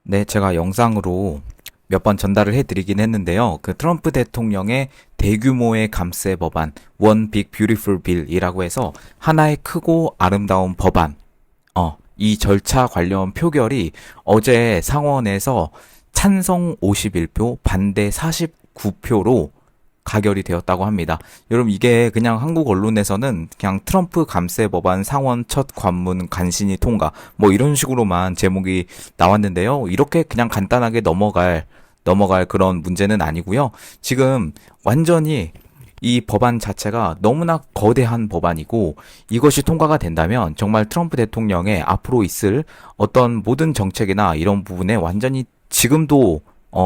네, 제가 영상으로 몇 번 전달을 해드리긴 했는데요. 그 트럼프 대통령의 대규모의 감세 법안, One Big Beautiful Bill이라고 해서 하나의 크고 아름다운 법안, 이 절차 관련 표결이 어제 상원에서 찬성 51표, 반대 49표로 가결이 되었다고 합니다. 여러분 이게 그냥 한국 언론에서는 그냥 트럼프 감세 법안 상원 첫 관문 간신히 통과 뭐 이런 식으로만 제목이 나왔는데요. 이렇게 그냥 간단하게 넘어갈 그런 문제는 아니고요. 지금 완전히 이 법안 자체가 너무나 거대한 법안이고 이것이 통과가 된다면 정말 트럼프 대통령의 앞으로 있을 어떤 모든 정책이나 이런 부분에 완전히 지금도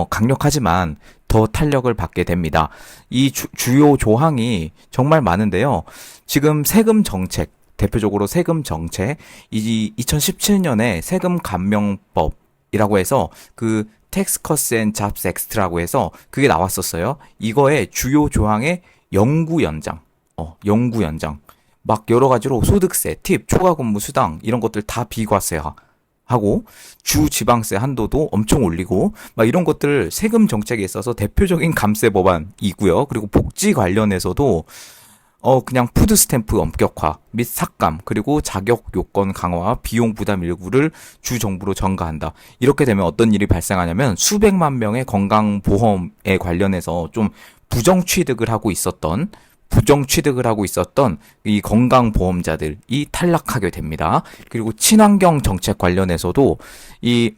강력하지만 더 탄력을 받게 됩니다. 이 주요 조항이 정말 많은데요. 지금 세금 정책, 대표적으로 세금 정책, 이 2017년에 세금 감면법이라고 해서 그 텍스 커스 앤 잡스 엑스트라고 해서 그게 나왔었어요. 이거의 주요 조항의 영구 연장, 영구 연장. 막 여러 가지로 소득세, 팁, 초과 근무 수당 이런 것들 다 비과세화 하고 주 지방세 한도도 엄청 올리고 막 이런 것들 세금 정책에 있어서 대표적인 감세 법안이고요. 그리고 복지 관련해서도 그냥 푸드 스탬프 엄격화 및 삭감 그리고 자격 요건 강화 비용 부담 일부를 주 정부로 전가한다. 이렇게 되면 어떤 일이 발생하냐면 수백만 명의 건강보험에 관련해서 좀 부정 취득을 하고 있었던 이 건강보험자들이 탈락하게 됩니다. 그리고 친환경 정책 관련해서도 이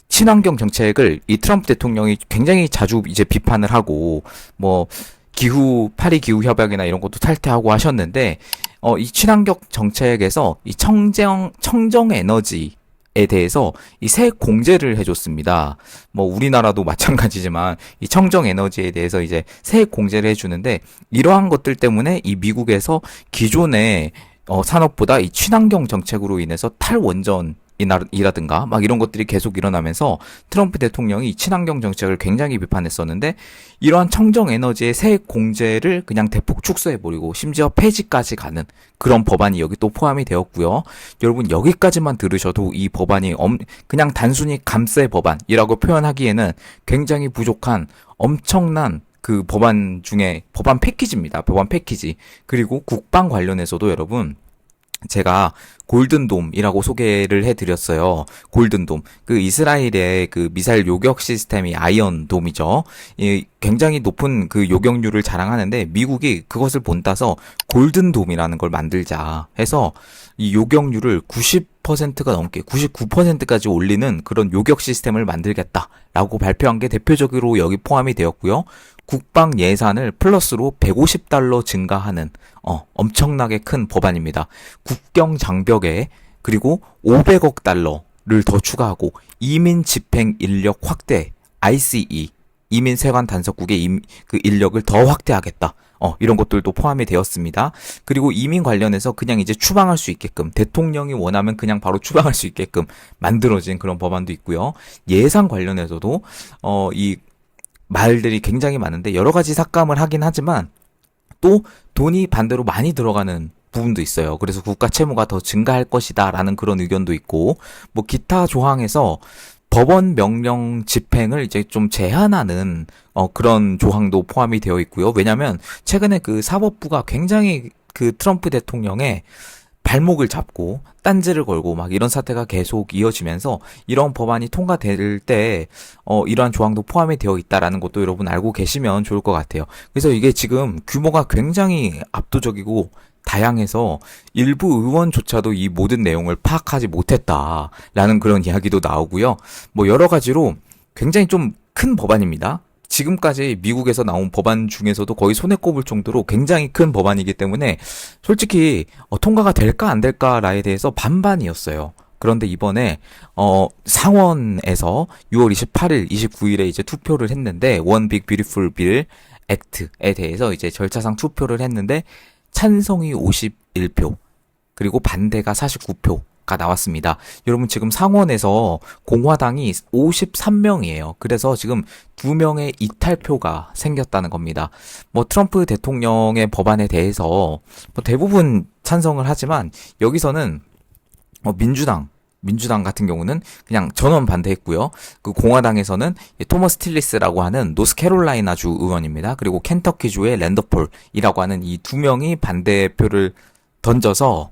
친환경 정책을 이 트럼프 대통령이 굉장히 자주 이제 비판을 하고 뭐 파리 기후 협약이나 이런 것도 탈퇴하고 하셨는데 이 친환경 정책에서 이 청정 에너지에 대해서 이 세액 공제를 해줬습니다. 뭐 우리나라도 마찬가지지만 이 청정 에너지에 대해서 이제 세액 공제를 해주는데 이러한 것들 때문에 이 미국에서 기존의 산업보다 이 친환경 정책으로 인해서 탈원전 이라든가 막 이런 것들이 계속 일어나면서 트럼프 대통령이 친환경 정책을 굉장히 비판했었는데 이러한 청정 에너지의 세액 공제를 그냥 대폭 축소해버리고 심지어 폐지까지 가는 그런 법안이 여기 또 포함이 되었고요. 여러분 여기까지만 들으셔도 이 법안이 그냥 단순히 감세 법안이라고 표현하기에는 굉장히 부족한 엄청난 그 법안 중에 법안 패키지입니다. 법안 패키지. 그리고 국방 관련해서도 여러분 제가 골든돔이라고 소개를 해드렸어요. 골든돔. 그 이스라엘의 그 미사일 요격 시스템이 아이언돔이죠. 굉장히 높은 그 요격률을 자랑하는데 미국이 그것을 본따서 골든돔이라는 걸 만들자 해서 이 요격률을 90%가 넘게 99%까지 올리는 그런 요격 시스템을 만들겠다라고 발표한 게 대표적으로 여기 포함이 되었고요. 국방 예산을 플러스로 150달러 증가하는 엄청나게 큰 법안입니다. 국경 장벽에 그리고 500억 달러를 더 추가하고 이민 집행 인력 확대 ICE 이민 세관 단속국의 그 인력을 더 확대하겠다. 이런 것들도 포함이 되었습니다. 그리고 이민 관련해서 그냥 이제 추방할 수 있게끔 대통령이 원하면 그냥 바로 추방할 수 있게끔 만들어진 그런 법안도 있고요. 예산 관련해서도 이 말들이 굉장히 많은데 여러 가지 삭감을 하긴 하지만 또 돈이 반대로 많이 들어가는 부분도 있어요. 그래서 국가 채무가 더 증가할 것이다 라는 그런 의견도 있고 뭐 기타 조항에서 법원 명령 집행을 이제 좀 제한하는 그런 조항도 포함이 되어 있고요. 왜냐하면 최근에 그 사법부가 굉장히 그 트럼프 대통령의 발목을 잡고 딴지를 걸고 막 이런 사태가 계속 이어지면서 이런 법안이 통과될 때 이러한 조항도 포함이 되어 있다라는 것도 여러분 알고 계시면 좋을 것 같아요. 그래서 이게 지금 규모가 굉장히 압도적이고 다양해서 일부 의원조차도 이 모든 내용을 파악하지 못했다라는 그런 이야기도 나오고요. 뭐 여러 가지로 굉장히 좀 큰 법안입니다. 지금까지 미국에서 나온 법안 중에서도 거의 손에 꼽을 정도로 굉장히 큰 법안이기 때문에 솔직히 통과가 될까 안 될까라에 대해서 반반이었어요. 그런데 이번에 상원에서 6월 28일, 29일에 이제 투표를 했는데 One Big Beautiful Bill Act에 대해서 이제 절차상 투표를 했는데 찬성이 51표 그리고 반대가 49표가 나왔습니다. 여러분 지금 상원에서 공화당이 53명이에요. 그래서 지금 2명의 이탈표가 생겼다는 겁니다. 뭐 트럼프 대통령의 법안에 대해서 뭐 대부분 찬성을 하지만 여기서는 민주당 민주당 같은 경우는 그냥 전원 반대했고요. 그 공화당에서는 토머스 틸리스라고 하는 노스캐롤라이나주 의원입니다. 그리고 켄터키주의 랜더폴이라고 하는 이 두 명이 반대표를 던져서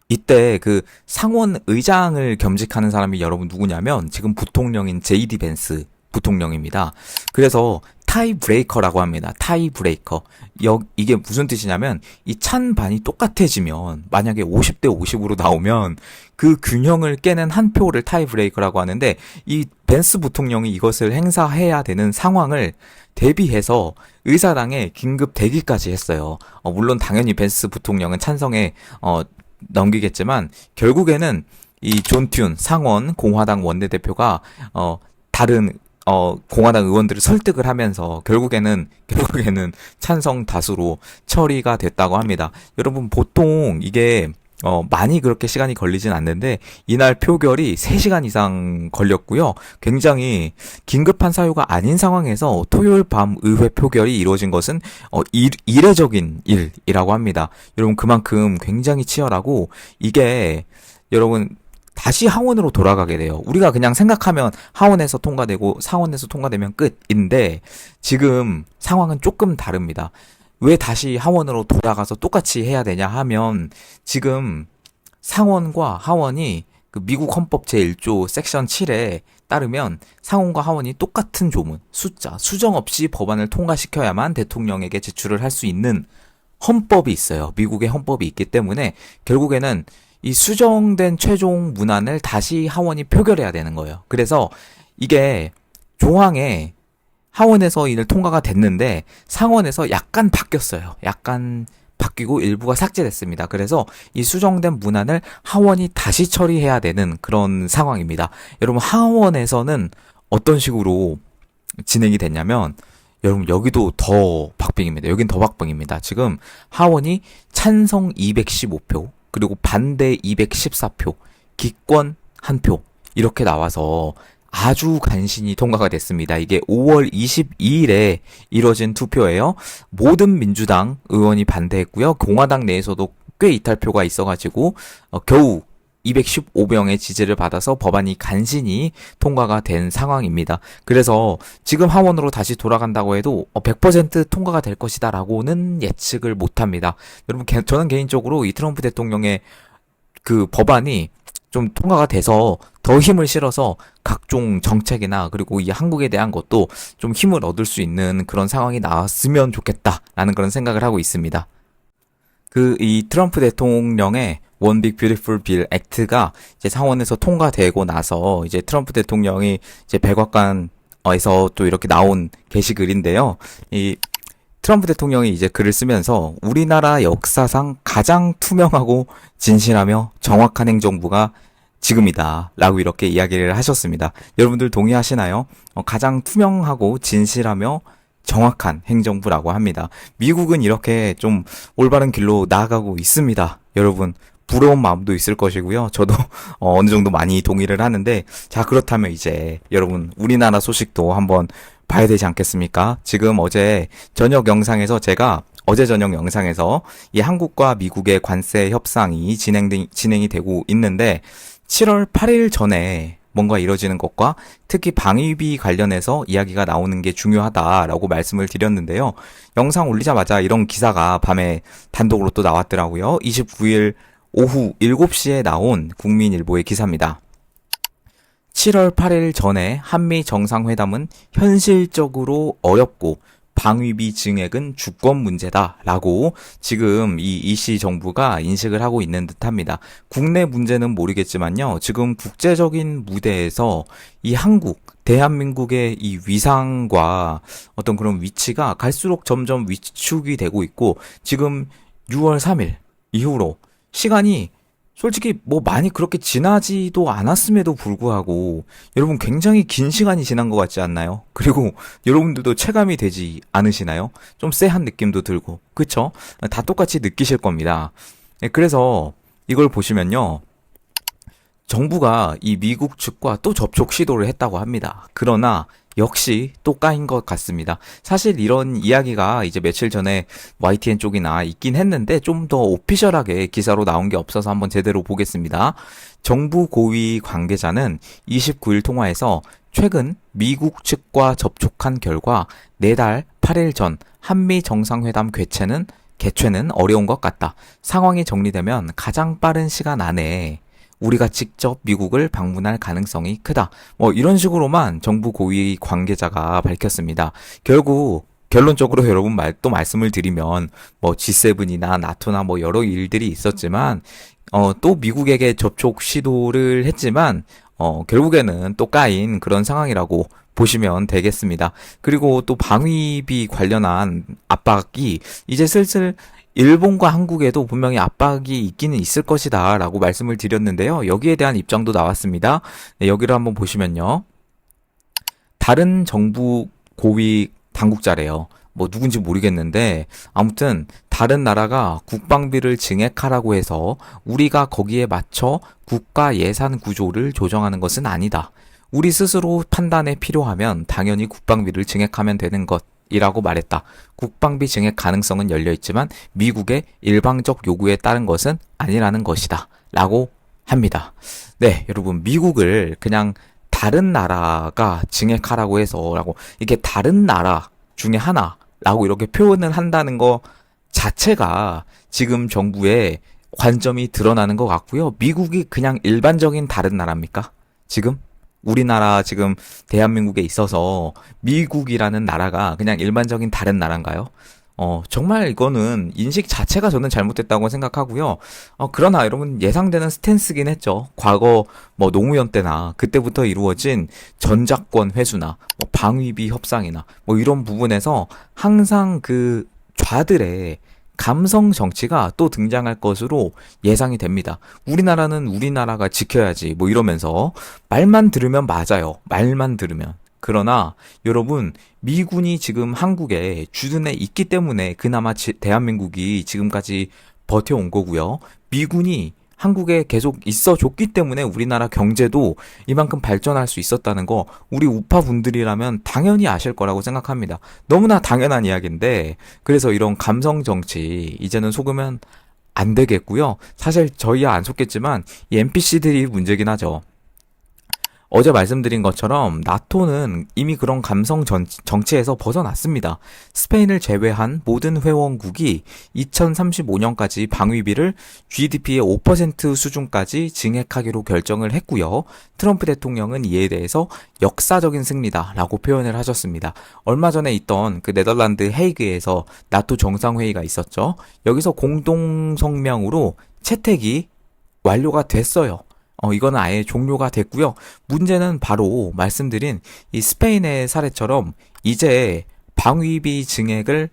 이때 그 상원 의장을 겸직하는 사람이 여러분 누구냐면 지금 부통령인 제이디 벤스 부통령입니다. 그래서 타이 브레이커라고 합니다. 타이 브레이커. 이게 무슨 뜻이냐면 이 찬반이 똑같아지면 만약에 50대 50으로 나오면 그 균형을 깨는 한 표를 타이 브레이커라고 하는데 이 벤스 부통령이 이것을 행사해야 되는 상황을 대비해서 의사당에 긴급 대기까지 했어요. 물론 당연히 벤스 부통령은 찬성에 넘기겠지만 결국에는 이 존 튠 상원 공화당 원내대표가 다른 공화당 의원들을 설득을 하면서 결국에는 찬성 다수로 처리가 됐다고 합니다. 여러분 보통 이게 많이 그렇게 시간이 걸리진 않는데 이날 표결이 3시간 이상 걸렸고요. 굉장히 긴급한 사유가 아닌 상황에서 토요일 밤 의회 표결이 이루어진 것은 이례적인 일이라고 합니다. 여러분 그만큼 굉장히 치열하고 이게 여러분 다시 하원으로 돌아가게 돼요. 우리가 그냥 생각하면 하원에서 통과되고 상원에서 통과되면 끝인데 지금 상황은 조금 다릅니다. 왜 다시 하원으로 돌아가서 똑같이 해야 되냐 하면 지금 상원과 하원이 그 미국 헌법 제1조 섹션 7에 따르면 상원과 하원이 똑같은 조문, 숫자, 수정 없이 법안을 통과시켜야만 대통령에게 제출을 할 수 있는 헌법이 있어요. 미국의 헌법이 있기 때문에 결국에는 이 수정된 최종 문안을 다시 하원이 표결해야 되는 거예요. 그래서 이게 조항에 하원에서 이를 통과가 됐는데 상원에서 약간 바뀌었어요. 약간 바뀌고 일부가 삭제됐습니다. 그래서 이 수정된 문안을 하원이 다시 처리해야 되는 그런 상황입니다. 여러분 하원에서는 어떤 식으로 진행이 됐냐면 여러분 여기도 더 박빙입니다. 여긴 더 박빙입니다. 지금 하원이 찬성 215표 그리고 반대 214표, 기권 1표 이렇게 나와서 아주 간신히 통과가 됐습니다. 이게 5월 22일에 이뤄진 투표예요. 모든 민주당 의원이 반대했고요. 공화당 내에서도 꽤 이탈표가 있어가지고 겨우 215명의 지지를 받아서 법안이 간신히 통과가 된 상황입니다. 그래서 지금 하원으로 다시 돌아간다고 해도 100% 통과가 될 것이다 라고는 예측을 못합니다. 여러분 저는 개인적으로 이 트럼프 대통령의 그 법안이 좀 통과가 돼서 더 힘을 실어서 각종 정책이나 그리고 이 한국에 대한 것도 좀 힘을 얻을 수 있는 그런 상황이 나왔으면 좋겠다라는 그런 생각을 하고 있습니다. 이 트럼프 대통령의 One Big Beautiful Bill Act가 이제 상원에서 통과되고 나서 이제 트럼프 대통령이 이제 백악관에서 또 이렇게 나온 게시글인데요. 이 트럼프 대통령이 이제 글을 쓰면서 우리나라 역사상 가장 투명하고 진실하며 정확한 행정부가 지금이다 라고 이렇게 이야기를 하셨습니다. 여러분들 동의하시나요? 가장 투명하고 진실하며 정확한 행정부라고 합니다. 미국은 이렇게 좀 올바른 길로 나아가고 있습니다. 여러분 부러운 마음도 있을 것이고요. 저도 어느 정도 많이 동의를 하는데 자 그렇다면 이제 여러분 우리나라 소식도 한번 봐야 되지 않겠습니까? 지금 어제 저녁 영상에서 이 한국과 미국의 관세 협상이 진행이 되고 있는데 7월 8일 전에 뭔가 이뤄지는 것과 특히 방위비 관련해서 이야기가 나오는 게 중요하다라고 말씀을 드렸는데요. 영상 올리자마자 이런 기사가 밤에 단독으로 또 나왔더라고요. 29일 오후 7시에 나온 국민일보의 기사입니다. 7월 8일 전에 한미 정상회담은 현실적으로 어렵고 방위비 증액은 주권 문제다라고 지금 이 이씨 정부가 인식을 하고 있는 듯합니다. 국내 문제는 모르겠지만요. 지금 국제적인 무대에서 이 대한민국의 이 위상과 어떤 그런 위치가 갈수록 점점 위축이 되고 있고 지금 6월 3일 이후로 시간이 솔직히 뭐 많이 그렇게 지나지도 않았음에도 불구하고 여러분 굉장히 긴 시간이 지난 것 같지 않나요? 그리고 여러분들도 체감이 되지 않으시나요? 좀 쎄한 느낌도 들고 그쵸? 다 똑같이 느끼실 겁니다. 그래서 이걸 보시면요. 정부가 이 미국 측과 또 접촉 시도를 했다고 합니다. 그러나 역시 또 까인 것 같습니다. 사실 이런 이야기가 이제 며칠 전에 YTN 쪽이나 있긴 했는데 좀 더 오피셜하게 기사로 나온 게 없어서 한번 제대로 보겠습니다. 정부 고위 관계자는 29일 통화에서 최근 미국 측과 접촉한 결과 내달 8일 전 한미 정상회담 개최는 어려운 것 같다. 상황이 정리되면 가장 빠른 시간 안에 우리가 직접 미국을 방문할 가능성이 크다. 뭐 이런 식으로만 정부 고위 관계자가 밝혔습니다. 결국 결론적으로 여러분 또 말씀을 드리면 뭐 G7이나 나토나 뭐 여러 일들이 있었지만 또 미국에게 접촉 시도를 했지만 결국에는 또 까인 그런 상황이라고 보시면 되겠습니다. 그리고 또 방위비 관련한 압박이 이제 슬슬 일본과 한국에도 분명히 압박이 있기는 있을 것이다 라고 말씀을 드렸는데요. 여기에 대한 입장도 나왔습니다. 네, 여기를 한번 보시면요. 다른 정부 고위 당국자래요. 뭐 누군지 모르겠는데 아무튼 다른 나라가 국방비를 증액하라고 해서 우리가 거기에 맞춰 국가 예산 구조를 조정하는 것은 아니다. 우리 스스로 판단에 필요하면 당연히 국방비를 증액하면 되는 것이라고 말했다. 국방비 증액 가능성은 열려있지만 미국의 일방적 요구에 따른 것은 아니라는 것이다. 라고 합니다. 네, 여러분 미국을 그냥 다른 나라가 증액하라고 해서 이게 다른 나라 중에 하나라고 이렇게 표현을 한다는 거 자체가 지금 정부의 관점이 드러나는 것 같고요. 미국이 그냥 일반적인 다른 나라입니까? 지금? 우리나라 지금 대한민국에 있어서 미국이라는 나라가 그냥 일반적인 다른 나라인가요? 정말 이거는 인식 자체가 저는 잘못됐다고 생각하고요. 그러나 여러분 예상되는 스탠스긴 했죠. 과거 뭐 노무현 때나 그때부터 이루어진 전작권 회수나 뭐 방위비 협상이나 뭐 이런 부분에서 항상 그 좌들의 감성 정치가 또 등장할 것으로 예상이 됩니다. 우리나라는 우리나라가 지켜야지 뭐 이러면서 말만 들으면 맞아요. 말만 들으면. 그러나 여러분 미군이 지금 한국에 주둔해 있기 때문에 그나마 대한민국이 지금까지 버텨온 거고요. 미군이 한국에 계속 있어 줬기 때문에 우리나라 경제도 이만큼 발전할 수 있었다는 거 우리 우파 분들이라면 당연히 아실 거라고 생각합니다. 너무나 당연한 이야기인데 그래서 이런 감성 정치 이제는 속으면 안 되겠고요. 사실 저희야 안 속겠지만 이 NPC들이 문제긴 하죠. 어제 말씀드린 것처럼 나토는 이미 그런 감성 정치에서 벗어났습니다. 스페인을 제외한 모든 회원국이 2035년까지 방위비를 GDP의 5% 수준까지 증액하기로 결정을 했고요. 트럼프 대통령은 이에 대해서 역사적인 승리다라고 표현을 하셨습니다. 얼마 전에 있던 그 네덜란드 헤이그에서 나토 정상회의가 있었죠. 여기서 공동 성명으로 채택이 완료가 됐어요. 이거는 아예 종료가 됐고요. 문제는 바로 말씀드린 이 스페인의 사례처럼 이제 방위비 증액을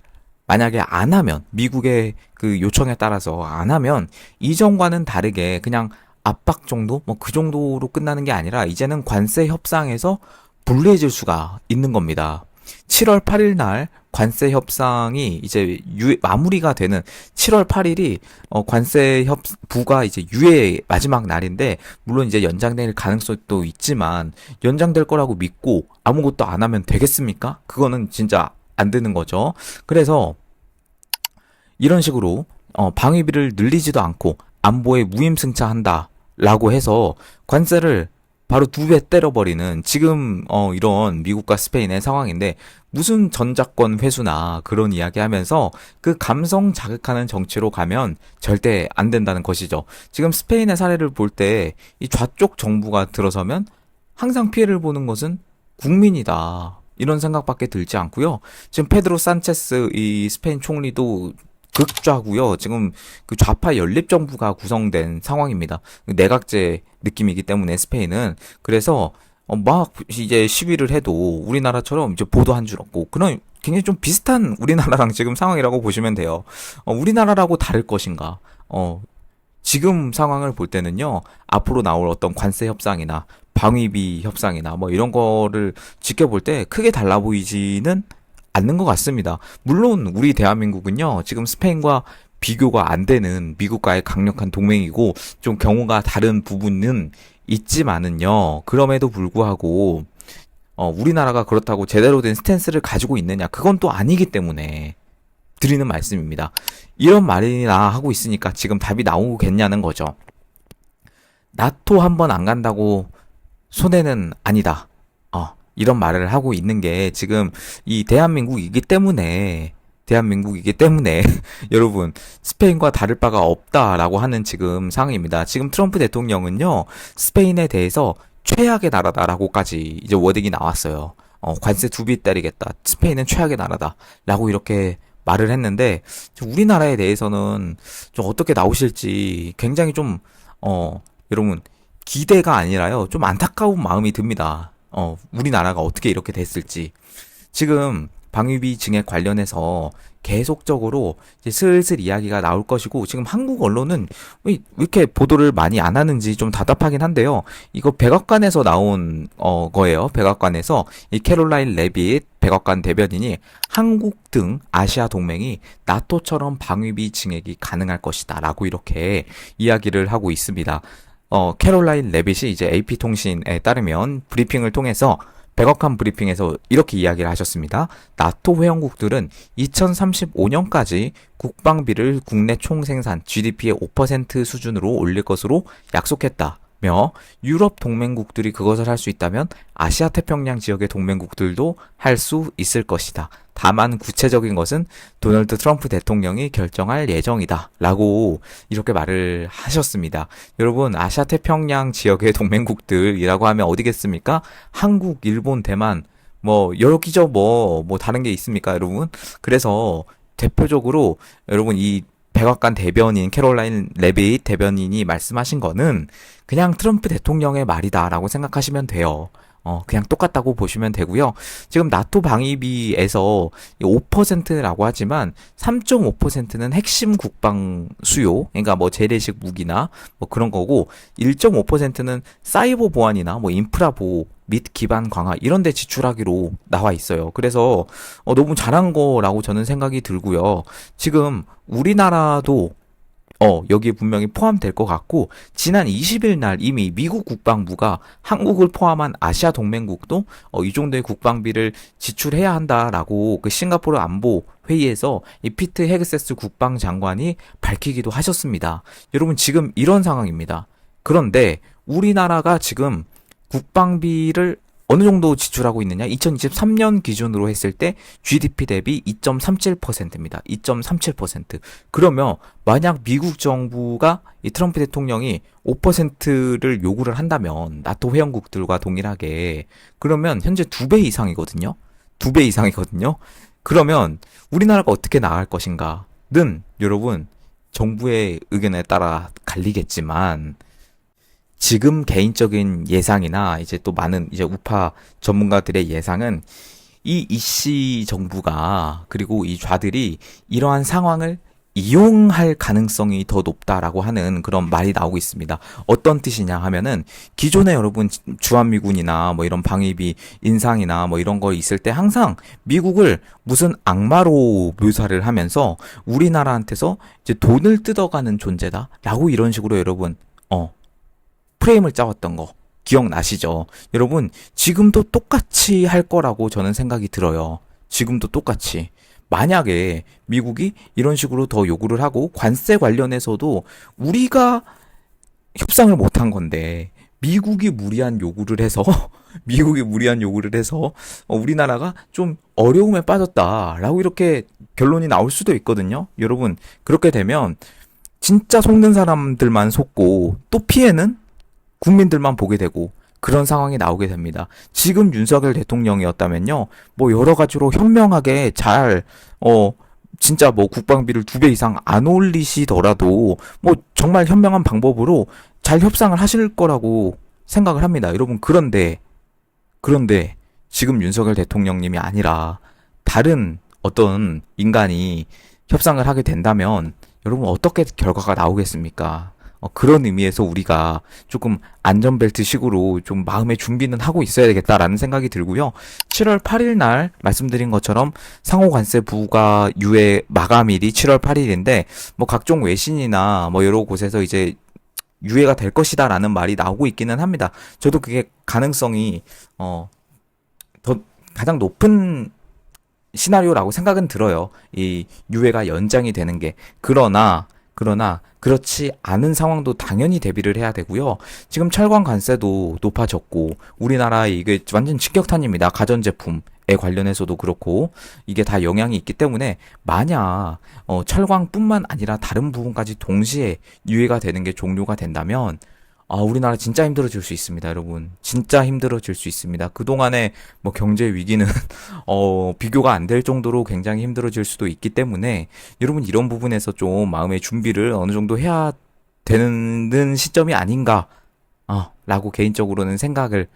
만약에 안 하면 미국의 그 요청에 따라서 안 하면 이전과는 다르게 그냥 압박 정도 뭐 그 정도로 끝나는 게 아니라 이제는 관세 협상에서 불리해질 수가 있는 겁니다. 7월 8일 날 관세 협상이 이제 마무리가 되는 7월 8일이 관세 협부가 이제 유예 마지막 날인데 물론 이제 연장될 가능성도 있지만 연장될 거라고 믿고 아무것도 안 하면 되겠습니까? 그거는 진짜 안 되는 거죠. 그래서 이런 식으로 방위비를 늘리지도 않고 안보에 무임승차한다라고 해서 관세를 바로 2배 때려버리는 지금 이런 미국과 스페인의 상황인데 무슨 전작권 회수나 그런 이야기 하면서 그 감성 자극하는 정치로 가면 절대 안 된다는 것이죠. 지금 스페인의 사례를 볼 때 이 좌쪽 정부가 들어서면 항상 피해를 보는 것은 국민이다. 이런 생각밖에 들지 않고요. 지금 페드로 산체스 이 스페인 총리도 극좌고요. 지금 그 좌파 연립정부가 구성된 상황입니다. 내각제 느낌이기 때문에 스페인은 그래서 막 이제 시위를 해도 우리나라처럼 이제 보도 한 줄 없고 그런 굉장히 좀 비슷한 우리나라랑 지금 상황이라고 보시면 돼요. 우리나라라고 다를 것인가? 지금 상황을 볼 때는요. 앞으로 나올 어떤 관세 협상이나 방위비 협상이나 뭐 이런 거를 지켜볼 때 크게 달라 보이지는 않는 것 같습니다. 물론 우리 대한민국은요. 지금 스페인과 비교가 안 되는 미국과의 강력한 동맹이고 좀 경우가 다른 부분은 있지만은요. 그럼에도 불구하고 우리나라가 그렇다고 제대로 된 스탠스를 가지고 있느냐? 그건 또 아니기 때문에 드리는 말씀입니다. 이런 말이나 하고 있으니까 지금 답이 나오겠냐는 거죠. 나토 한 번 안 간다고 손해는 아니다. 이런 말을 하고 있는 게 지금 이 대한민국이기 때문에 여러분 스페인과 다를 바가 없다라고 하는 지금 상황입니다. 지금 트럼프 대통령은요 스페인에 대해서 최악의 나라다라고까지 이제 워딩이 나왔어요. 관세 2배 때리겠다. 스페인은 최악의 나라다라고 이렇게 말을 했는데 우리나라에 대해서는 좀 어떻게 나오실지 굉장히 좀 여러분 기대가 아니라요 좀 안타까운 마음이 듭니다. 우리나라가 어떻게 이렇게 됐을지. 지금 방위비 증액 관련해서 계속적으로 이제 슬슬 이야기가 나올 것이고, 지금 한국 언론은 왜 이렇게 보도를 많이 안 하는지 좀 답답하긴 한데요. 이거 백악관에서 나온 거예요. 백악관에서 이 캐롤라인 레빗 백악관 대변인이 한국 등 아시아 동맹이 나토처럼 방위비 증액이 가능할 것이다 라고 이렇게 이야기를 하고 있습니다. 캐롤라인 레빗이 이제 AP통신에 따르면 브리핑을 통해서 백악관 브리핑에서 이렇게 이야기를 하셨습니다. 나토 회원국들은 2035년까지 국방비를 국내 총생산 GDP의 5% 수준으로 올릴 것으로 약속했다며 유럽 동맹국들이 그것을 할 수 있다면 아시아 태평양 지역의 동맹국들도 할 수 있을 것이다. 다만 구체적인 것은 도널드 트럼프 대통령이 결정할 예정이다 라고 이렇게 말을 하셨습니다. 여러분 아시아 태평양 지역의 동맹국들이라고 하면 어디겠습니까? 한국, 일본, 대만 뭐 여기죠. 뭐 다른 게 있습니까 여러분? 그래서 대표적으로 여러분 이 백악관 대변인 캐롤라인 레빗 대변인이 말씀하신 거는 그냥 트럼프 대통령의 말이다라고 생각하시면 돼요. 그냥 똑같다고 보시면 되고요. 지금 나토 방위비에서 5%라고 하지만 3.5%는 핵심 국방 수요, 그러니까 뭐 재래식 무기나 뭐 그런 거고 1.5%는 사이버 보안이나 뭐 인프라 보호 및 기반 강화 이런 데 지출하기로 나와 있어요. 그래서 너무 잘한 거라고 저는 생각이 들고요. 지금 우리나라도 여기에 분명히 포함될 것 같고, 지난 20일 날 이미 미국 국방부가 한국을 포함한 아시아 동맹국도 이 정도의 국방비를 지출해야 한다라고 그 싱가포르 안보 회의에서 이 피트 헤그세스 국방장관이 밝히기도 하셨습니다. 여러분 지금 이런 상황입니다. 그런데 우리나라가 지금 국방비를 어느 정도 지출하고 있느냐? 2023년 기준으로 했을 때 GDP 대비 2.37%입니다. 2.37%. 그러면 만약 미국 정부가 이 트럼프 대통령이 5%를 요구를 한다면 나토 회원국들과 동일하게 그러면 현재 2배 이상이거든요. 2배 이상이거든요. 그러면 우리나라가 어떻게 나갈 것인가는 여러분 정부의 의견에 따라 갈리겠지만 지금 개인적인 예상이나 이제 또 많은 이제 우파 전문가들의 예상은 이 이씨 정부가 그리고 이 좌들이 이러한 상황을 이용할 가능성이 더 높다라고 하는 그런 말이 나오고 있습니다. 어떤 뜻이냐 하면은 기존에 여러분 주한미군이나 뭐 이런 방위비 인상이나 뭐 이런 거 있을 때 항상 미국을 무슨 악마로 묘사를 하면서 우리나라한테서 이제 돈을 뜯어가는 존재다라고 이런 식으로 여러분 프레임을 짜왔던 거 기억나시죠? 여러분 지금도 똑같이 할 거라고 저는 생각이 들어요. 지금도 똑같이. 만약에 미국이 이런 식으로 더 요구를 하고 관세 관련해서도 우리가 협상을 못한 건데 미국이 무리한 요구를 해서 우리나라가 좀 어려움에 빠졌다라고 이렇게 결론이 나올 수도 있거든요. 여러분 그렇게 되면 진짜 속는 사람들만 속고 또 피해는 국민들만 보게 되고 그런 상황이 나오게 됩니다. 지금 윤석열 대통령이었다면요, 뭐 여러 가지로 현명하게 잘 진짜 뭐 국방비를 2배 이상 안 올리시더라도 뭐 정말 현명한 방법으로 잘 협상을 하실 거라고 생각을 합니다. 여러분 그런데 지금 윤석열 대통령님이 아니라 다른 어떤 인간이 협상을 하게 된다면 여러분 어떻게 결과가 나오겠습니까? 그런 의미에서 우리가 조금 안전벨트 식으로 좀 마음의 준비는 하고 있어야 되겠다라는 생각이 들고요. 7월 8일 날 말씀드린 것처럼 상호관세 부과 유예 마감일이 7월 8일인데 뭐 각종 외신이나 뭐 여러 곳에서 이제 유예가 될 것이다라는 말이 나오고 있기는 합니다. 저도 그게 가능성이 더 가장 높은 시나리오라고 생각은 들어요. 이 유예가 연장이 되는 게. 그러나 그렇지 않은 상황도 당연히 대비를 해야 되고요. 지금 철강 관세도 높아졌고 우리나라 이게 완전 직격탄입니다. 가전제품에 관련해서도 그렇고 이게 다 영향이 있기 때문에 만약 철강뿐만 아니라 다른 부분까지 동시에 유예가 되는 게 종료가 된다면 우리나라 진짜 힘들어질 수 있습니다, 여러분. 진짜 힘들어질 수 있습니다. 그동안의 뭐 경제 위기는, 비교가 안 될 정도로 굉장히 힘들어질 수도 있기 때문에, 여러분 이런 부분에서 좀 마음의 준비를 어느 정도 해야 되는 시점이 아닌가, 라고 개인적으로는 생각을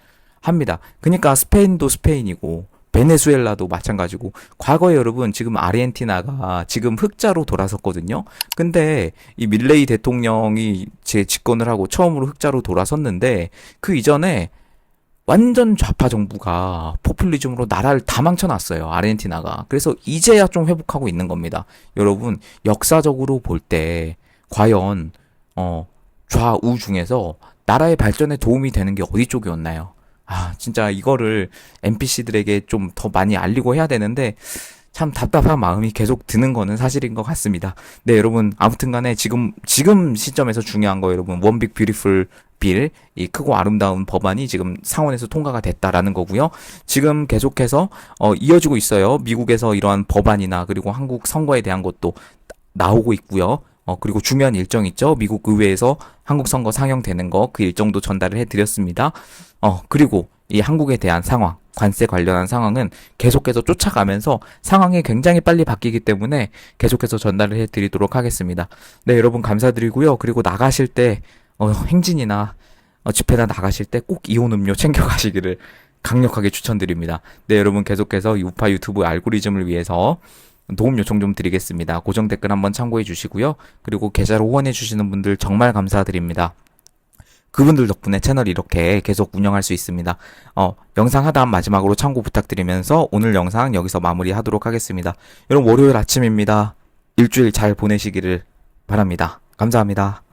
합니다. 그러니까 스페인도 스페인이고, 베네수엘라도 마찬가지고 과거에 여러분 지금 아르헨티나가 지금 흑자로 돌아섰거든요. 근데 이 밀레이 대통령이 제 집권을 하고 처음으로 흑자로 돌아섰는데 그 이전에 완전 좌파 정부가 포퓰리즘으로 나라를 다 망쳐놨어요. 아르헨티나가. 그래서 이제야 좀 회복하고 있는 겁니다. 여러분 역사적으로 볼 때 과연 좌우 중에서 나라의 발전에 도움이 되는 게 어디 쪽이었나요? 진짜 이거를 NPC들에게 좀 더 많이 알리고 해야 되는데 참 답답한 마음이 계속 드는 거는 사실인 것 같습니다. 네, 여러분 아무튼 간에 지금 시점에서 중요한 거 여러분 원빅 뷰티풀 빌, 이 크고 아름다운 법안이 지금 상원에서 통과가 됐다라는 거고요. 지금 계속해서 이어지고 있어요. 미국에서 이러한 법안이나 그리고 한국 선거에 대한 것도 나오고 있고요. 그리고 중요한 일정 있죠. 미국 의회에서 한국 선거 상영되는 거 그 일정도 전달을 해드렸습니다. 그리고 이 한국에 대한 상황, 관세 관련한 상황은 계속해서 쫓아가면서 상황이 굉장히 빨리 바뀌기 때문에 계속해서 전달을 해드리도록 하겠습니다. 네, 여러분 감사드리고요. 그리고 나가실 때 행진이나 집회나 나가실 때 꼭 이온 음료 챙겨가시기를 강력하게 추천드립니다. 네, 여러분 계속해서 우파 유튜브 알고리즘을 위해서 도움 요청 좀 드리겠습니다. 고정 댓글 한번 참고해 주시고요. 그리고 계좌로 후원해 주시는 분들 정말 감사드립니다. 그분들 덕분에 채널 이렇게 계속 운영할 수 있습니다. 영상 하단 마지막으로 참고 부탁드리면서 오늘 영상 여기서 마무리하도록 하겠습니다. 여러분 월요일 아침입니다. 일주일 잘 보내시기를 바랍니다. 감사합니다.